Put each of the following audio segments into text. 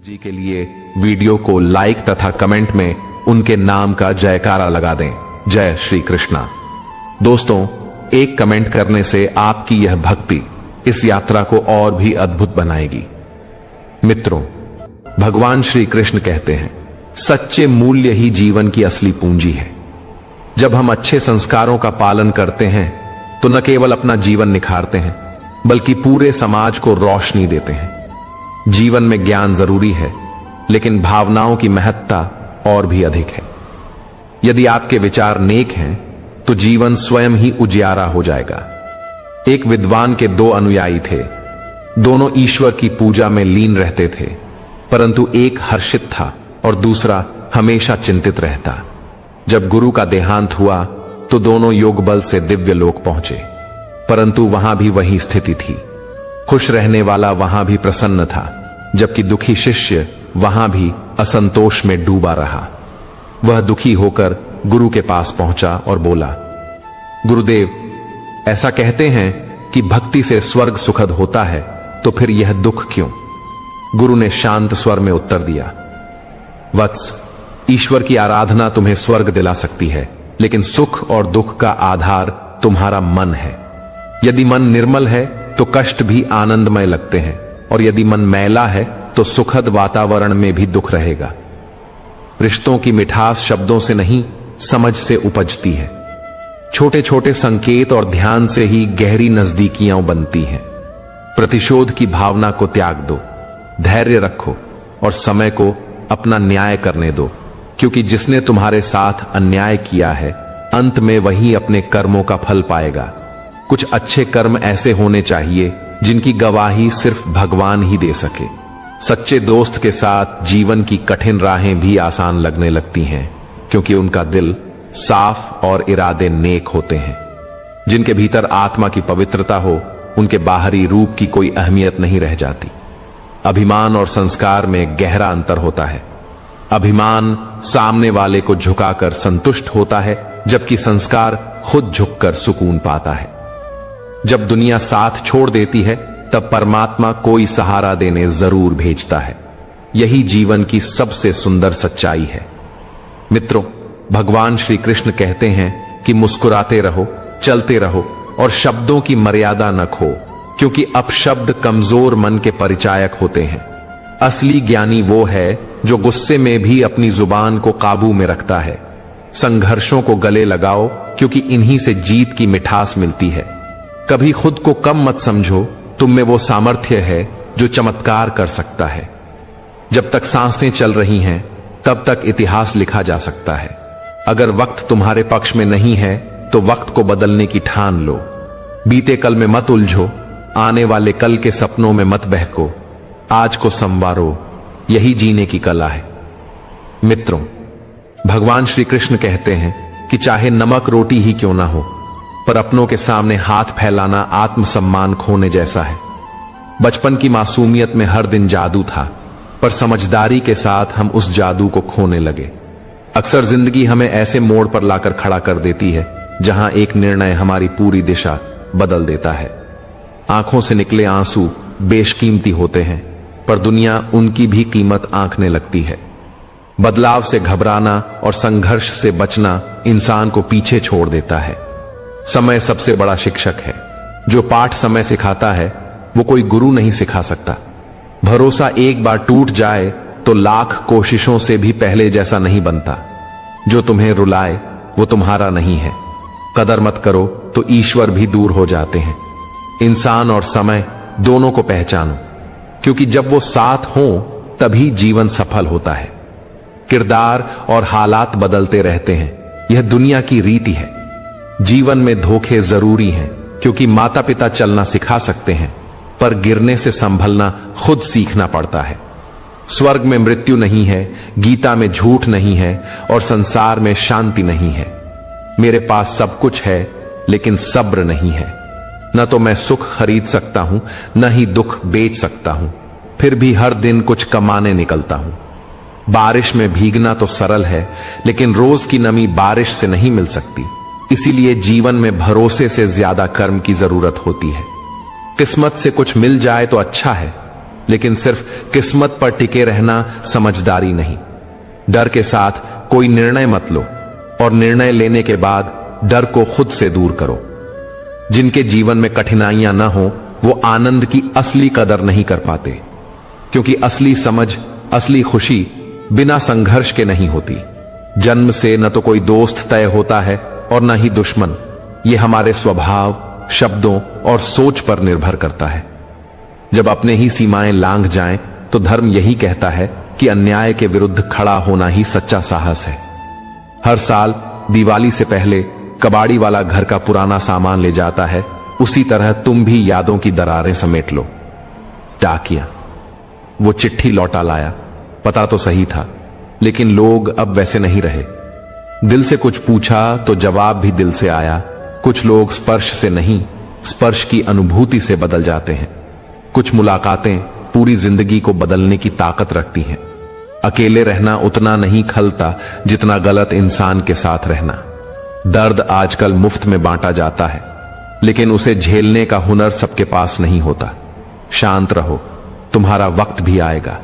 जी के लिए वीडियो को लाइक तथा कमेंट में उनके नाम का जयकारा लगा दें। जय श्री कृष्णा। दोस्तों, एक कमेंट करने से आपकी यह भक्ति इस यात्रा को और भी अद्भुत बनाएगी। मित्रों, भगवान श्री कृष्ण कहते हैं, सच्चे मूल्य ही जीवन की असली पूंजी है। जब हम अच्छे संस्कारों का पालन करते हैं तो न केवल अपना जीवन निखारते हैं बल्कि पूरे समाज को रोशनी देते हैं। जीवन में ज्ञान जरूरी है, लेकिन भावनाओं की महत्ता और भी अधिक है। यदि आपके विचार नेक हैं तो जीवन स्वयं ही उजियारा हो जाएगा। एक विद्वान के दो अनुयायी थे। दोनों ईश्वर की पूजा में लीन रहते थे, परंतु एक हर्षित था और दूसरा हमेशा चिंतित रहता। जब गुरु का देहांत हुआ तो दोनों योग बल से दिव्य लोक पहुंचे, परंतु वहां भी वही स्थिति थी। खुश रहने वाला वहां भी प्रसन्न था, जबकि दुखी शिष्य वहां भी असंतोष में डूबा रहा। वह दुखी होकर गुरु के पास पहुंचा और बोला, गुरुदेव, ऐसा कहते हैं कि भक्ति से स्वर्ग सुखद होता है, तो फिर यह दुख क्यों? गुरु ने शांत स्वर में उत्तर दिया, वत्स, ईश्वर की आराधना तुम्हें स्वर्ग दिला सकती है, लेकिन सुख और दुख का आधार तुम्हारा मन है। यदि मन निर्मल है तो कष्ट भी आनंदमय लगते हैं, और यदि मन मैला है तो सुखद वातावरण में भी दुख रहेगा। रिश्तों की मिठास शब्दों से नहीं, समझ से उपजती है। छोटे छोटे संकेत और ध्यान से ही गहरी नजदीकियां बनती हैं। प्रतिशोध की भावना को त्याग दो, धैर्य रखो और समय को अपना न्याय करने दो, क्योंकि जिसने तुम्हारे साथ अन्याय किया है, अंत में वही अपने कर्मों का फल पाएगा। कुछ अच्छे कर्म ऐसे होने चाहिए जिनकी गवाही सिर्फ भगवान ही दे सके। सच्चे दोस्त के साथ जीवन की कठिन राहें भी आसान लगने लगती हैं, क्योंकि उनका दिल साफ और इरादे नेक होते हैं। जिनके भीतर आत्मा की पवित्रता हो, उनके बाहरी रूप की कोई अहमियत नहीं रह जाती। अभिमान और संस्कार में गहरा अंतर होता है। अभिमान सामने वाले को झुकाकर संतुष्ट होता है, जबकि संस्कार खुद झुककर सुकून पाता है। जब दुनिया साथ छोड़ देती है, तब परमात्मा कोई सहारा देने जरूर भेजता है। यही जीवन की सबसे सुंदर सच्चाई है। मित्रों, भगवान श्री कृष्ण कहते हैं कि मुस्कुराते रहो, चलते रहो और शब्दों की मर्यादा न खो, क्योंकि अपशब्द कमजोर मन के परिचायक होते हैं। असली ज्ञानी वो है जो गुस्से में भी अपनी जुबान को काबू में रखता है। संघर्षों को गले लगाओ, क्योंकि इन्हीं से जीत की मिठास मिलती है। कभी खुद को कम मत समझो, तुम में वो सामर्थ्य है जो चमत्कार कर सकता है। जब तक सांसें चल रही हैं, तब तक इतिहास लिखा जा सकता है। अगर वक्त तुम्हारे पक्ष में नहीं है तो वक्त को बदलने की ठान लो। बीते कल में मत उलझो, आने वाले कल के सपनों में मत बहको। आज को संवारो, यही जीने की कला है। मित्रों, भगवान श्री कृष्ण कहते हैं कि चाहे नमक रोटी ही क्यों ना हो, पर अपनों के सामने हाथ फैलाना आत्मसम्मान खोने जैसा है। बचपन की मासूमियत में हर दिन जादू था, पर समझदारी के साथ हम उस जादू को खोने लगे। अक्सर जिंदगी हमें ऐसे मोड़ पर लाकर खड़ा कर देती है जहां एक निर्णय हमारी पूरी दिशा बदल देता है। आंखों से निकले आंसू बेशकीमती होते हैं, पर दुनिया उनकी भी कीमत आंकने लगती है। बदलाव से घबराना और संघर्ष से बचना इंसान को पीछे छोड़ देता है। समय सबसे बड़ा शिक्षक है। जो पाठ समय सिखाता है, वो कोई गुरु नहीं सिखा सकता। भरोसा एक बार टूट जाए तो लाख कोशिशों से भी पहले जैसा नहीं बनता। जो तुम्हें रुलाए वो तुम्हारा नहीं है। कदर मत करो तो ईश्वर भी दूर हो जाते हैं। इंसान और समय दोनों को पहचानो, क्योंकि जब वो साथ हों तभी जीवन सफल होता है। किरदार और हालात बदलते रहते हैं, यह दुनिया की रीति है। जीवन में धोखे जरूरी हैं, क्योंकि माता पिता चलना सिखा सकते हैं, पर गिरने से संभलना खुद सीखना पड़ता है। स्वर्ग में मृत्यु नहीं है, गीता में झूठ नहीं है और संसार में शांति नहीं है। मेरे पास सब कुछ है, लेकिन सब्र नहीं है। न तो मैं सुख खरीद सकता हूं, न ही दुख बेच सकता हूं, फिर भी हर दिन कुछ कमाने निकलता हूं। बारिश में भीगना तो सरल है, लेकिन रोज की नमी बारिश से नहीं मिल सकती। इसीलिए जीवन में भरोसे से ज्यादा कर्म की जरूरत होती है। किस्मत से कुछ मिल जाए तो अच्छा है, लेकिन सिर्फ किस्मत पर टिके रहना समझदारी नहीं। डर के साथ कोई निर्णय मत लो और निर्णय लेने के बाद डर को खुद से दूर करो। जिनके जीवन में कठिनाइयां ना हो वो आनंद की असली कदर नहीं कर पाते, क्योंकि असली समझ, असली खुशी बिना संघर्ष के नहीं होती। जन्म से न तो कोई दोस्त तय होता है और न ही दुश्मन। ये हमारे स्वभाव, शब्दों और सोच पर निर्भर करता है। जब अपने ही सीमाएं लांघ जाएं तो धर्म यही कहता है कि अन्याय के विरुद्ध खड़ा होना ही सच्चा साहस है। हर साल दिवाली से पहले कबाड़ी वाला घर का पुराना सामान ले जाता है, उसी तरह तुम भी यादों की दरारें समेट लो। डाकिया वो चिट्ठी लौटा लाया, पता तो सही था, लेकिन लोग अब वैसे नहीं रहे। दिल से कुछ पूछा तो जवाब भी दिल से आया। कुछ लोग स्पर्श से नहीं, स्पर्श की अनुभूति से बदल जाते हैं। कुछ मुलाकातें पूरी जिंदगी को बदलने की ताकत रखती हैं। अकेले रहना उतना नहीं खलता जितना गलत इंसान के साथ रहना। दर्द आजकल मुफ्त में बांटा जाता है, लेकिन उसे झेलने का हुनर सबके पास नहीं होता। शांत रहो, तुम्हारा वक्त भी आएगा,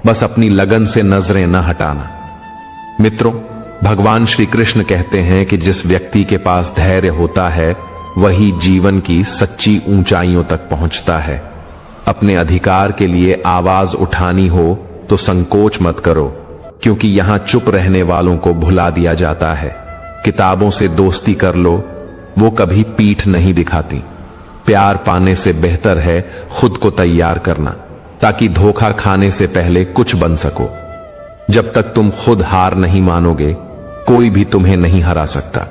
बस अपनी लगन से नजरें न हटाना। मित्रों, भगवान श्री कृष्ण कहते हैं कि जिस व्यक्ति के पास धैर्य होता है वही जीवन की सच्ची ऊंचाइयों तक पहुंचता है। अपने अधिकार के लिए आवाज उठानी हो तो संकोच मत करो, क्योंकि यहां चुप रहने वालों को भुला दिया जाता है। किताबों से दोस्ती कर लो, वो कभी पीठ नहीं दिखाती। प्यार पाने से बेहतर है खुद को तैयार करना, ताकि धोखा खाने से पहले कुछ बन सको। जब तक तुम खुद हार नहीं मानोगे, कोई भी तुम्हें नहीं हरा सकता।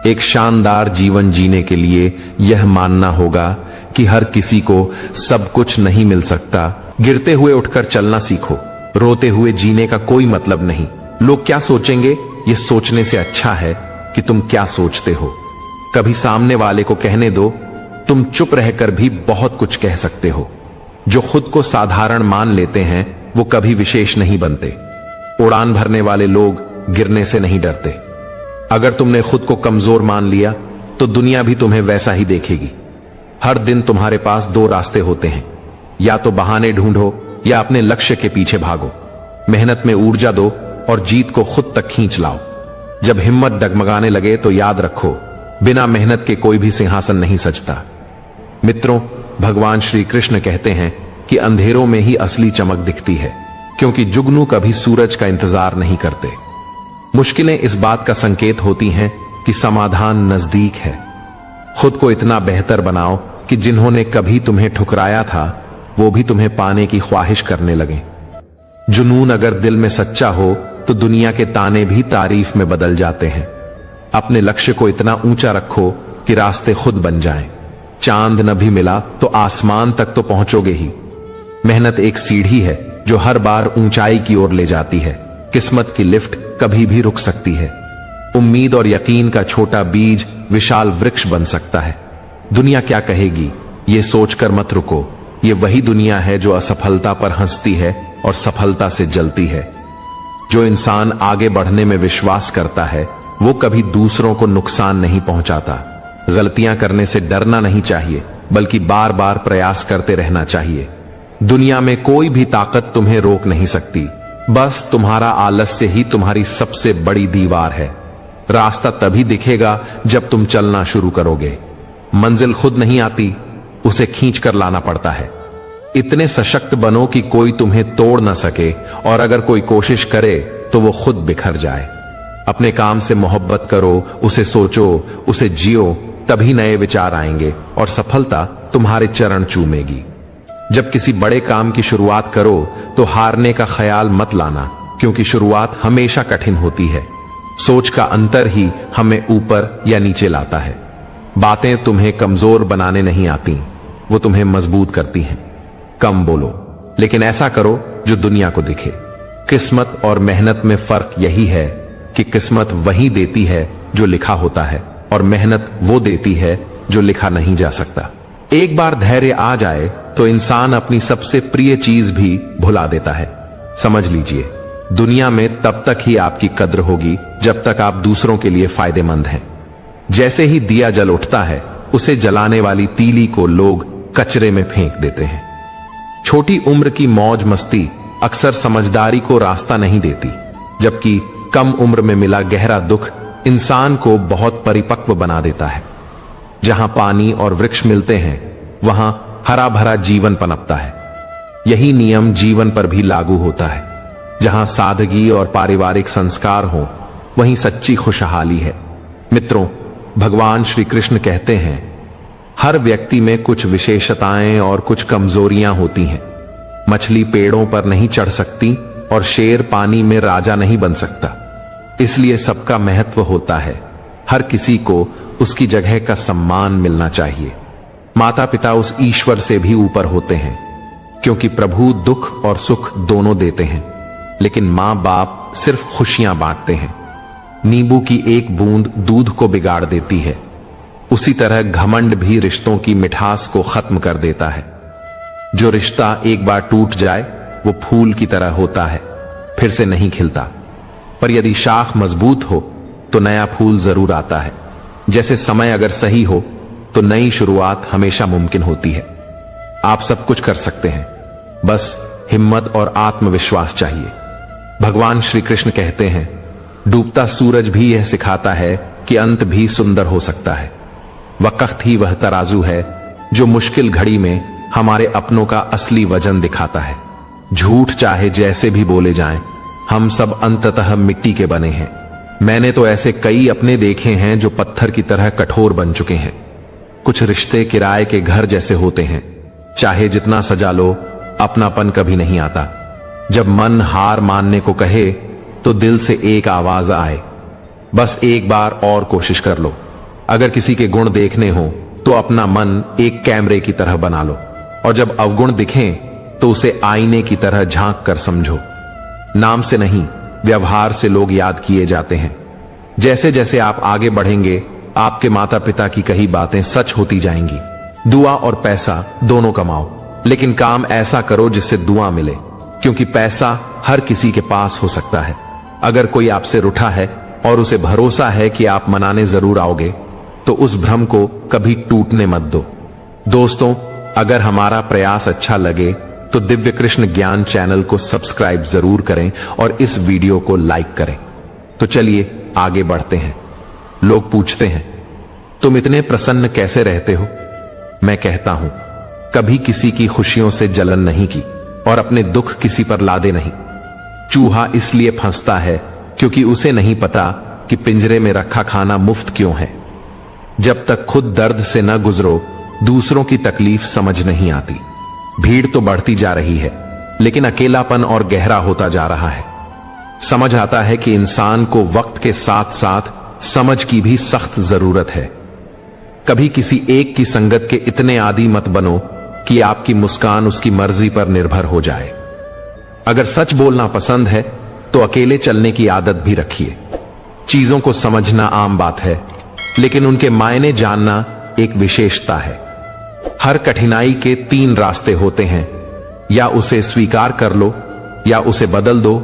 एक शानदार जीवन जीने के लिए यह मानना होगा कि हर किसी को सब कुछ नहीं मिल सकता। गिरते हुए उठकर चलना सीखो। रोते हुए जीने का कोई मतलब नहीं। लोग क्या सोचेंगे, ये सोचने से अच्छा है कि तुम क्या सोचते हो। कभी सामने वाले को कहने दो, तुम चुप रहकर भी बहुत कुछ कह सकते हो। जो खुद को साधारण मान लेते हैं वो कभी विशेष नहीं बनते। उड़ान भरने वाले लोग गिरने से नहीं डरते। अगर तुमने खुद को कमजोर मान लिया तो दुनिया भी तुम्हें वैसा ही देखेगी। हर दिन तुम्हारे पास दो रास्ते होते हैं, या तो बहाने ढूंढो या अपने लक्ष्य के पीछे भागो। मेहनत में ऊर्जा दो और जीत को खुद तक खींच लाओ। जब हिम्मत डगमगाने लगे तो याद रखो, बिना मेहनत के कोई भी सिंहासन नहीं सजता। मित्रों, भगवान श्री कृष्ण कहते हैं कि अंधेरों में ही असली चमक दिखती है, क्योंकि जुगनू कभी सूरज का इंतजार नहीं करते। मुश्किलें इस बात का संकेत होती हैं कि समाधान नजदीक है। खुद को इतना बेहतर बनाओ कि जिन्होंने कभी तुम्हें ठुकराया था वो भी तुम्हें पाने की ख्वाहिश करने लगे। जुनून अगर दिल में सच्चा हो तो दुनिया के ताने भी तारीफ में बदल जाते हैं। अपने लक्ष्य को इतना ऊंचा रखो कि रास्ते खुद बन जाएं। चांद न भी मिला तो आसमान तक तो पहुंचोगे ही। मेहनत एक सीढ़ी है जो हर बार ऊंचाई की ओर ले जाती है। किस्मत की लिफ्ट कभी भी रुक सकती है। उम्मीद और यकीन का छोटा बीज विशाल वृक्ष बन सकता है। दुनिया क्या कहेगी ये सोचकर मत रुको। ये वही दुनिया है जो असफलता पर हंसती है और सफलता से जलती है। जो इंसान आगे बढ़ने में विश्वास करता है वो कभी दूसरों को नुकसान नहीं पहुंचाता। गलतियां करने से डरना नहीं चाहिए, बल्कि बार बार प्रयास करते रहना चाहिए। दुनिया में कोई भी ताकत तुम्हें रोक नहीं सकती। बस तुम्हारा आलस्य ही तुम्हारी सबसे बड़ी दीवार है। रास्ता तभी दिखेगा जब तुम चलना शुरू करोगे। मंजिल खुद नहीं आती, उसे खींच कर लाना पड़ता है। इतने सशक्त बनो कि कोई तुम्हें तोड़ ना सके, और अगर कोई कोशिश करे तो वो खुद बिखर जाए। अपने काम से मोहब्बत करो, उसे सोचो, उसे जियो, तभी नए विचार आएंगे और सफलता तुम्हारे चरण चूमेगी। जब किसी बड़े काम की शुरुआत करो तो हारने का ख्याल मत लाना, क्योंकि शुरुआत हमेशा कठिन होती है। सोच का अंतर ही हमें ऊपर या नीचे लाता है। बातें तुम्हें कमजोर बनाने नहीं आती, वो तुम्हें मजबूत करती हैं। कम बोलो, लेकिन ऐसा करो जो दुनिया को दिखे। किस्मत और मेहनत में फर्क यही है कि किस्मत वही देती है जो लिखा होता है, और मेहनत वो देती है जो लिखा नहीं जा सकता। एक बार धैर्य आ जाए तो इंसान अपनी सबसे प्रिय चीज भी भुला देता है। समझ लीजिए, दुनिया में तब तक ही आपकी कद्र होगी जब तक आप दूसरों के लिए फायदेमंद हैं। जैसे ही दिया जल उठता है, उसे जलाने वाली तीली को लोग कचरे में फेंक देते हैं। छोटी उम्र की मौज मस्ती अक्सर समझदारी को रास्ता नहीं देती, जबकि कम उम्र में मिला गहरा दुख इंसान को बहुत परिपक्व बना देता है। जहां पानी और वृक्ष मिलते हैं वहां हरा भरा जीवन पनपता है। यही नियम जीवन पर भी लागू होता है। जहां सादगी और पारिवारिक संस्कार हो वहीं सच्ची खुशहाली है। मित्रों, भगवान श्री कृष्ण कहते हैं, हर व्यक्ति में कुछ विशेषताएं और कुछ कमजोरियां होती हैं। मछली पेड़ों पर नहीं चढ़ सकती और शेर पानी में राजा नहीं बन सकता। इसलिए सबका महत्व होता है। हर किसी को उसकी जगह का सम्मान मिलना चाहिए। माता पिता उस ईश्वर से भी ऊपर होते हैं, क्योंकि प्रभु दुख और सुख दोनों देते हैं, लेकिन मां बाप सिर्फ खुशियां बांटते हैं। नींबू की एक बूंद दूध को बिगाड़ देती है, उसी तरह घमंड भी रिश्तों की मिठास को खत्म कर देता है। जो रिश्ता एक बार टूट जाए वो फूल की तरह होता है, फिर से नहीं खिलता। पर यदि शाख मजबूत हो तो नया फूल जरूर आता है। जैसे समय अगर सही हो तो नई शुरुआत हमेशा मुमकिन होती है। आप सब कुछ कर सकते हैं, बस हिम्मत और आत्मविश्वास चाहिए। भगवान श्री कृष्ण कहते हैं, डूबता सूरज भी यह सिखाता है कि अंत भी सुंदर हो सकता है। वक्त ही वह तराजू है जो मुश्किल घड़ी में हमारे अपनों का असली वजन दिखाता है। झूठ चाहे जैसे भी बोले जाएं, हम सब अंततः मिट्टी के बने हैं। मैंने तो ऐसे कई अपने देखे हैं जो पत्थर की तरह कठोर बन चुके हैं। कुछ रिश्ते किराए के घर जैसे होते हैं, चाहे जितना सजा लो अपनापन कभी नहीं आता। जब मन हार मानने को कहे तो दिल से एक आवाज आए, बस एक बार और कोशिश कर लो। अगर किसी के गुण देखने हो तो अपना मन एक कैमरे की तरह बना लो, और जब अवगुण दिखें तो उसे आईने की तरह झांक कर समझो। नाम से नहीं, व्यवहार से लोग याद किए जाते हैं। जैसे जैसे आप आगे बढ़ेंगे आपके माता पिता की कही बातें सच होती जाएंगी। दुआ और पैसा दोनों कमाओ, लेकिन काम ऐसा करो जिससे दुआ मिले, क्योंकि पैसा हर किसी के पास हो सकता है। अगर कोई आपसे रूठा है और उसे भरोसा है कि आप मनाने जरूर आओगे, तो उस भ्रम को कभी टूटने मत दो। दोस्तों, अगर हमारा प्रयास अच्छा लगे तो दिव्य कृष्ण ज्ञान चैनल को सब्सक्राइब जरूर करें और इस वीडियो को लाइक करें। तो चलिए आगे बढ़ते हैं। लोग पूछते हैं, तुम इतने प्रसन्न कैसे रहते हो? मैं कहता हूं, कभी किसी की खुशियों से जलन नहीं की और अपने दुख किसी पर लादे नहीं। चूहा इसलिए फंसता है क्योंकि उसे नहीं पता कि पिंजरे में रखा खाना मुफ्त क्यों है। जब तक खुद दर्द से न गुजरो दूसरों की तकलीफ समझ नहीं आती। भीड़ तो बढ़ती जा रही है, लेकिन अकेलापन और गहरा होता जा रहा है। समझ आता है कि इंसान को वक्त के साथ साथ समझ की भी सख्त जरूरत है। कभी किसी एक की संगत के इतने आदी मत बनो कि आपकी मुस्कान उसकी मर्जी पर निर्भर हो जाए। अगर सच बोलना पसंद है तो अकेले चलने की आदत भी रखिए। चीजों को समझना आम बात है, लेकिन उनके मायने जानना एक विशेषता है। हर कठिनाई के 3 रास्ते होते हैं, या उसे स्वीकार कर लो, या उसे बदल दो,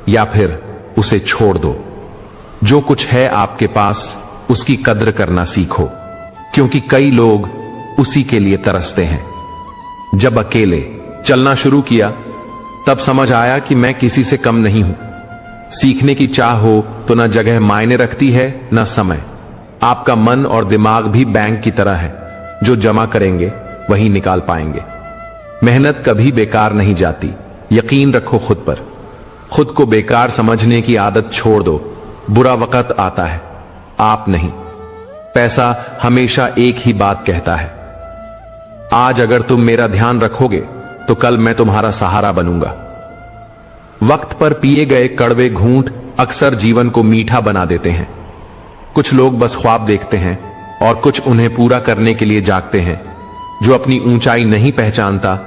या फिर उसे छोड़ दो। जो कुछ है आपके पास उसकी कद्र करना सीखो, क्योंकि कई लोग उसी के लिए तरसते हैं। जब अकेले चलना शुरू किया तब समझ आया कि मैं किसी से कम नहीं हूं। सीखने की चाह हो तो न जगह मायने रखती है न समय। आपका मन और दिमाग भी बैंक की तरह है, जो जमा करेंगे वही निकाल पाएंगे। मेहनत कभी बेकार नहीं जाती, यकीन रखो खुद पर। खुद को बेकार समझने की आदत छोड़ दो। बुरा वक्त आता है, आप नहीं। पैसा हमेशा एक ही बात कहता है, आज अगर तुम मेरा ध्यान रखोगे तो कल मैं तुम्हारा सहारा बनूंगा। वक्त पर पिए गए कड़वे घूंट अक्सर जीवन को मीठा बना देते हैं। कुछ लोग बस ख्वाब देखते हैं और कुछ उन्हें पूरा करने के लिए जागते हैं। जो अपनी ऊंचाई नहीं पहचानता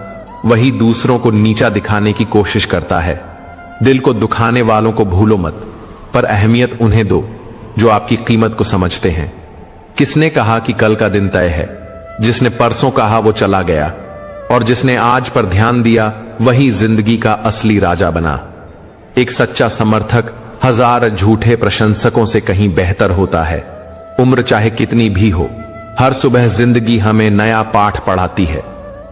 वही दूसरों को नीचा दिखाने की कोशिश करता है। दिल को दुखाने वालों को भूलो मत, पर अहमियत उन्हें दो जो आपकी कीमत को समझते हैं। किसने कहा कि कल का दिन तय है? जिसने परसों कहा वो चला गया, और जिसने आज पर ध्यान दिया वही जिंदगी का असली राजा बना। एक सच्चा समर्थक 1000 झूठे प्रशंसकों से कहीं बेहतर होता है। उम्र चाहे कितनी भी हो, हर सुबह जिंदगी हमें नया पाठ पढ़ाती है।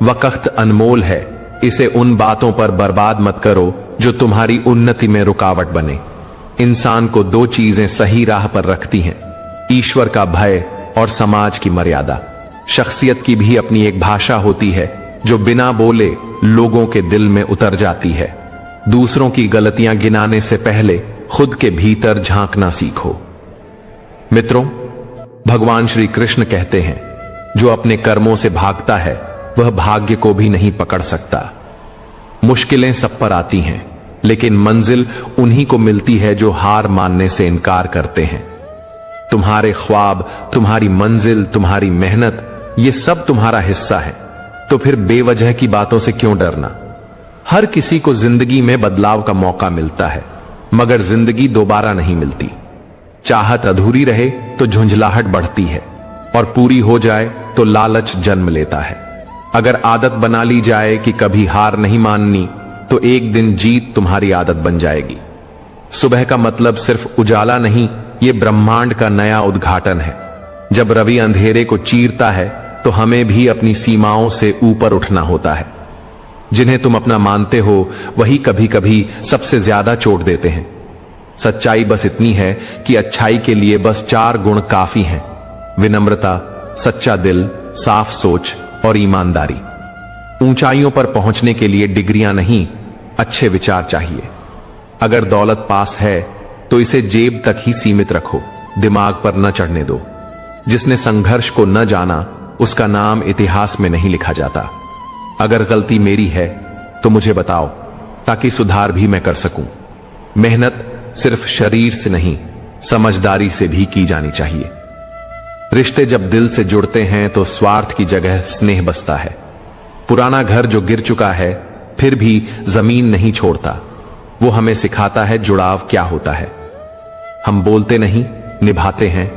वक्त अनमोल है, इसे उन बातों पर बर्बाद मत करो जो तुम्हारी उन्नति में रुकावट बने। इंसान को दो चीजें सही राह पर रखती हैं, ईश्वर का भय और समाज की मर्यादा। शख्सियत की भी अपनी एक भाषा होती है जो बिना बोले लोगों के दिल में उतर जाती है। दूसरों की गलतियां गिनाने से पहले खुद के भीतर झांकना सीखो। मित्रों, भगवान श्री कृष्ण कहते हैं, जो अपने कर्मों से भागता है वह भाग्य को भी नहीं पकड़ सकता। मुश्किलें सब पर आती हैं, लेकिन मंजिल उन्हीं को मिलती है जो हार मानने से इनकार करते हैं। तुम्हारे ख्वाब, तुम्हारी मंजिल, तुम्हारी मेहनत, ये सब तुम्हारा हिस्सा है, तो फिर बेवजह की बातों से क्यों डरना। हर किसी को जिंदगी में बदलाव का मौका मिलता है, मगर जिंदगी दोबारा नहीं मिलती। चाहत अधूरी रहे तो झुंझलाहट बढ़ती है, और पूरी हो जाए तो लालच जन्म लेता है। अगर आदत बना ली जाए कि कभी हार नहीं माननी, तो एक दिन जीत तुम्हारी आदत बन जाएगी। सुबह का मतलब सिर्फ उजाला नहीं, ये ब्रह्मांड का नया उद्घाटन है। जब रवि अंधेरे को चीरता है तो हमें भी अपनी सीमाओं से ऊपर उठना होता है। जिन्हें तुम अपना मानते हो वही कभी कभी सबसे ज्यादा चोट देते हैं। सच्चाई बस इतनी है कि अच्छाई के लिए बस 4 गुण काफी हैं: विनम्रता, सच्चा दिल, साफ सोच और ईमानदारी। ऊंचाइयों पर पहुंचने के लिए डिग्रियां नहीं, अच्छे विचार चाहिए। अगर दौलत पास है तो इसे जेब तक ही सीमित रखो, दिमाग पर न चढ़ने दो। जिसने संघर्ष को न जाना उसका नाम इतिहास में नहीं लिखा जाता। अगर गलती मेरी है तो मुझे बताओ, ताकि सुधार भी मैं कर सकूं। मेहनत सिर्फ शरीर से नहीं, समझदारी से भी की जानी चाहिए। रिश्ते जब दिल से जुड़ते हैं तो स्वार्थ की जगह स्नेह बसता है। पुराना घर जो गिर चुका है फिर भी जमीन नहीं छोड़ता, वो हमें सिखाता है जुड़ाव क्या होता है। हम बोलते नहीं, निभाते हैं,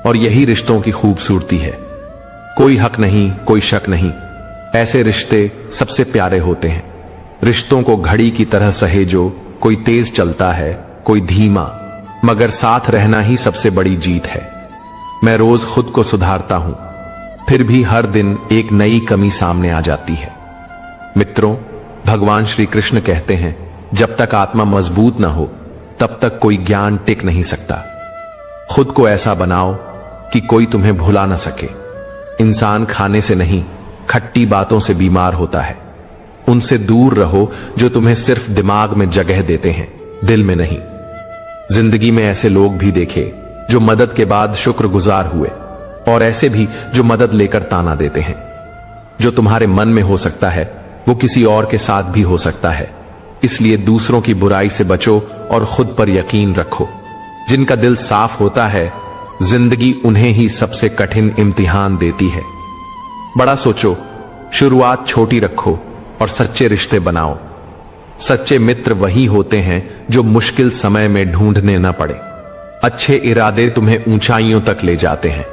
और यही रिश्तों की खूबसूरती है। कोई हक नहीं, कोई शक नहीं, ऐसे रिश्ते सबसे प्यारे होते हैं। रिश्तों को घड़ी की तरह सहेजो, कोई तेज चलता है, कोई धीमा, मगर साथ रहना ही सबसे बड़ी जीत है। मैं रोज खुद को सुधारता हूं, फिर भी हर दिन एक नई कमी सामने आ जाती है। मित्रों, भगवान श्री कृष्ण कहते हैं, जब तक आत्मा मजबूत ना हो तब तक कोई ज्ञान टिक नहीं सकता। खुद को ऐसा बनाओ कि कोई तुम्हें भुला ना सके। इंसान खाने से नहीं, खट्टी बातों से बीमार होता है। उनसे दूर रहो जो तुम्हें सिर्फ दिमाग में जगह देते हैं, दिल में नहीं। जिंदगी में ऐसे लोग भी देखे जो मदद के बाद शुक्रगुजार हुए, और ऐसे भी जो मदद लेकर ताना देते हैं। जो तुम्हारे मन में हो सकता है वो किसी और के साथ भी हो सकता है। इसलिए दूसरों की बुराई से बचो और खुद पर यकीन रखो। जिनका दिल साफ होता है, जिंदगी उन्हें ही सबसे कठिन इम्तिहान देती है। बड़ा सोचो, शुरुआत छोटी रखो और सच्चे रिश्ते बनाओ। सच्चे मित्र वही होते हैं जो मुश्किल समय में ढूंढने न पड़े। अच्छे इरादे तुम्हें ऊंचाइयों तक ले जाते हैं।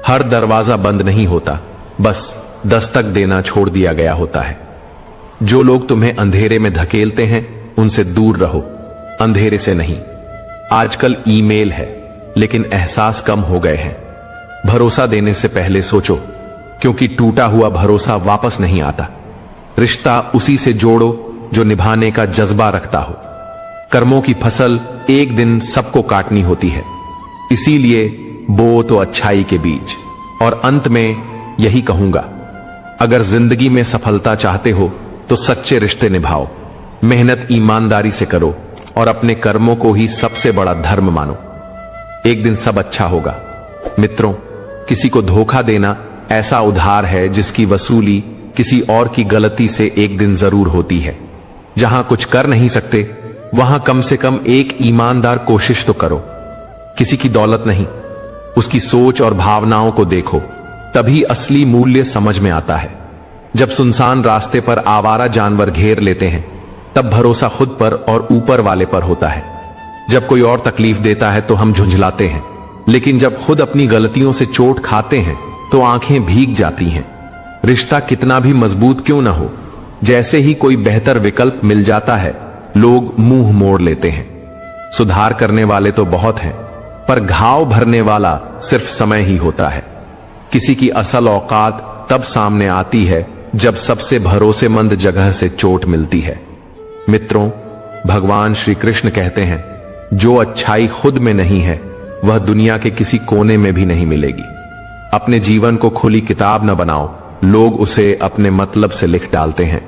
हर दरवाजा बंद नहीं होता, बस दस्तक देना छोड़ दिया गया होता है। जो लोग तुम्हें अंधेरे में धकेलते हैं उनसे दूर रहो, अंधेरे से नहीं। आजकल ईमेल है लेकिन एहसास कम हो गए हैं। भरोसा देने से पहले सोचो, क्योंकि टूटा हुआ भरोसा वापस नहीं आता। रिश्ता उसी से जोड़ो जो निभाने का जज्बा रखता हो। कर्मों की फसल एक दिन सबको काटनी होती है, इसीलिए बो तो अच्छाई के बीज। और अंत में यही कहूंगा, अगर जिंदगी में सफलता चाहते हो तो सच्चे रिश्ते निभाओ, मेहनत ईमानदारी से करो और अपने कर्मों को ही सबसे बड़ा धर्म मानो। एक दिन सब अच्छा होगा। मित्रों, किसी को धोखा देना ऐसा उधार है जिसकी वसूली किसी और की गलती से एक दिन जरूर होती है। जहां कुछ कर नहीं सकते वहां कम से कम एक ईमानदार कोशिश तो करो। किसी की दौलत नहीं, उसकी सोच और भावनाओं को देखो, तभी असली मूल्य समझ में आता है। जब सुनसान रास्ते पर आवारा जानवर घेर लेते हैं तब भरोसा खुद पर और ऊपर वाले पर होता है। जब कोई और तकलीफ देता है तो हम झुंझलाते हैं, लेकिन जब खुद अपनी गलतियों से चोट खाते हैं तो आंखें भीग जाती हैं। रिश्ता कितना भी मजबूत क्यों ना हो, जैसे ही कोई बेहतर विकल्प मिल जाता है लोग मुंह मोड़ लेते हैं। सुधार करने वाले तो बहुत हैं, पर घाव भरने वाला सिर्फ समय ही होता है। किसी की असल औकात तब सामने आती है जब सबसे भरोसेमंद जगह से चोट मिलती है। मित्रों, भगवान श्री कृष्ण कहते हैं, जो अच्छाई खुद में नहीं है वह दुनिया के किसी कोने में भी नहीं मिलेगी। अपने जीवन को खुली किताब न बनाओ, लोग उसे अपने मतलब से लिख डालते हैं।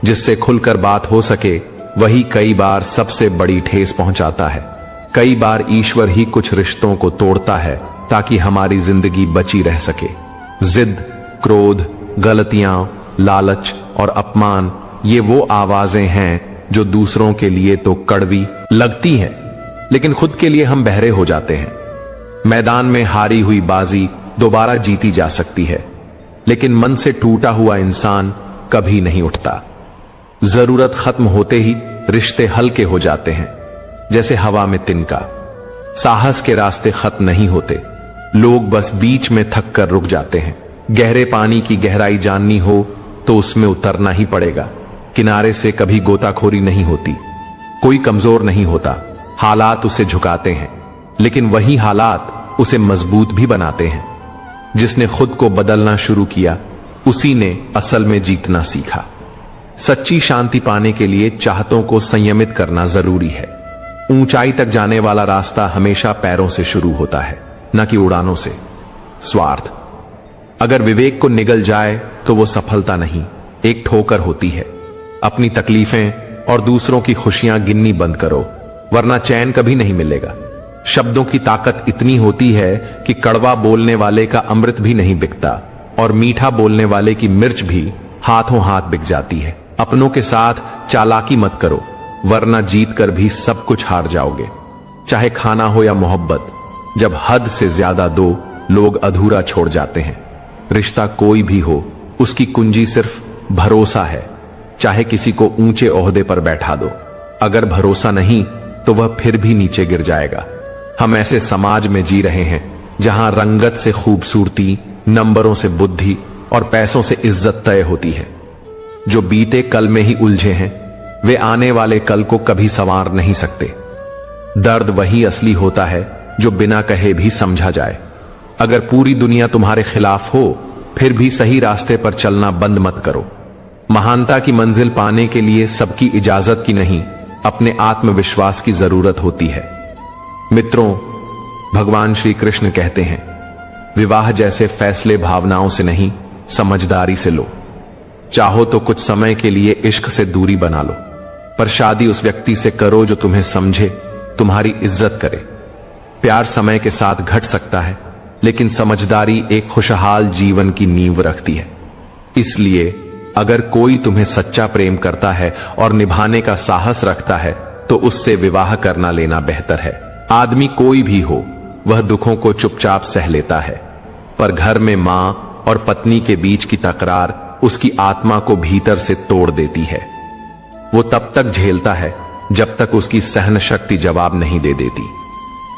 जिससे खुलकर बात हो सके वही कई बार सबसे बड़ी ठेस पहुंचाता है। कई बार ईश्वर ही कुछ रिश्तों को तोड़ता है ताकि हमारी जिंदगी बची रह सके। जिद, क्रोध, गलतियां, लालच और अपमान, ये वो आवाजें हैं जो दूसरों के लिए तो कड़वी लगती हैं, लेकिन खुद के लिए हम बहरे हो जाते हैं। मैदान में हारी हुई बाजी दोबारा जीती जा सकती है, लेकिन मन से टूटा हुआ इंसान कभी नहीं उठता। जरूरत खत्म होते ही रिश्ते हल्के हो जाते हैं, जैसे हवा में तिनका। साहस के रास्ते खत्म नहीं होते, लोग बस बीच में थक कर रुक जाते हैं। गहरे पानी की गहराई जाननी हो तो उसमें उतरना ही पड़ेगा। किनारे से कभी गोताखोरी नहीं होती। कोई कमजोर नहीं होता, हालात उसे झुकाते हैं, लेकिन वही हालात उसे मजबूत भी बनाते हैं। जिसने खुद को बदलना शुरू किया उसी ने असल में जीतना सीखा। सच्ची शांति पाने के लिए चाहतों को संयमित करना जरूरी है। ऊंचाई तक जाने वाला रास्ता हमेशा पैरों से शुरू होता है, न कि उड़ानों से। स्वार्थ अगर विवेक को निगल जाए तो वो सफलता नहीं, एक ठोकर होती है। अपनी तकलीफें और दूसरों की खुशियां गिननी बंद करो, वरना चैन कभी नहीं मिलेगा। शब्दों की ताकत इतनी होती है कि कड़वा बोलने वाले का अमृत भी नहीं बिकता और मीठा बोलने वाले की मिर्च भी हाथों हाथ बिक जाती है। अपनों के साथ चालाकी मत करो, वरना जीत कर भी सब कुछ हार जाओगे। चाहे खाना हो या मोहब्बत, जब हद से ज्यादा दो लोग अधूरा छोड़ जाते हैं। रिश्ता कोई भी हो, उसकी कुंजी सिर्फ भरोसा है। चाहे किसी को ऊंचे ओहदे पर बैठा दो, अगर भरोसा नहीं तो वह फिर भी नीचे गिर जाएगा। हम ऐसे समाज में जी रहे हैं जहां रंगत से खूबसूरती, नंबरों से बुद्धि और पैसों से इज्जत तय होती है। जो बीते कल में ही उलझे हैं वे आने वाले कल को कभी संवार नहीं सकते। दर्द वही असली होता है जो बिना कहे भी समझा जाए। अगर पूरी दुनिया तुम्हारे खिलाफ हो फिर भी सही रास्ते पर चलना बंद मत करो। महानता की मंजिल पाने के लिए सबकी इजाजत की नहीं, अपने आत्मविश्वास की जरूरत होती है। मित्रों, भगवान श्री कृष्ण कहते हैं, विवाह जैसे फैसले भावनाओं से नहीं, समझदारी से लो। चाहो तो कुछ समय के लिए इश्क से दूरी बना लो, पर शादी उस व्यक्ति से करो जो तुम्हें समझे, तुम्हारी इज्जत करे। प्यार समय के साथ घट सकता है, लेकिन समझदारी एक खुशहाल जीवन की नींव रखती है। इसलिए अगर कोई तुम्हें सच्चा प्रेम करता है और निभाने का साहस रखता है तो उससे विवाह करना लेना बेहतर है। आदमी कोई भी हो, वह दुखों को चुपचाप सह लेता है, पर घर में मां और पत्नी के बीच की तकरार उसकी आत्मा को भीतर से तोड़ देती है। वो तब तक झेलता है जब तक उसकी सहन शक्ति जवाब नहीं दे देती।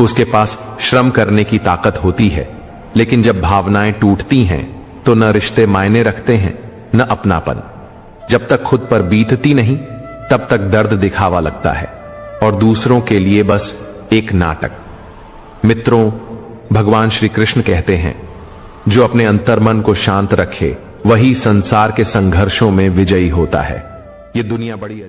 उसके पास श्रम करने की ताकत होती है, लेकिन जब भावनाएं टूटती हैं तो न रिश्ते मायने रखते हैं न अपनापन। जब तक खुद पर बीतती नहीं तब तक दर्द दिखावा लगता है और दूसरों के लिए बस एक नाटक। मित्रों, भगवान श्री कृष्ण कहते हैं, जो अपने अंतर्मन को शांत रखे वही संसार के संघर्षों में विजयी होता है। ये दुनिया बड़ी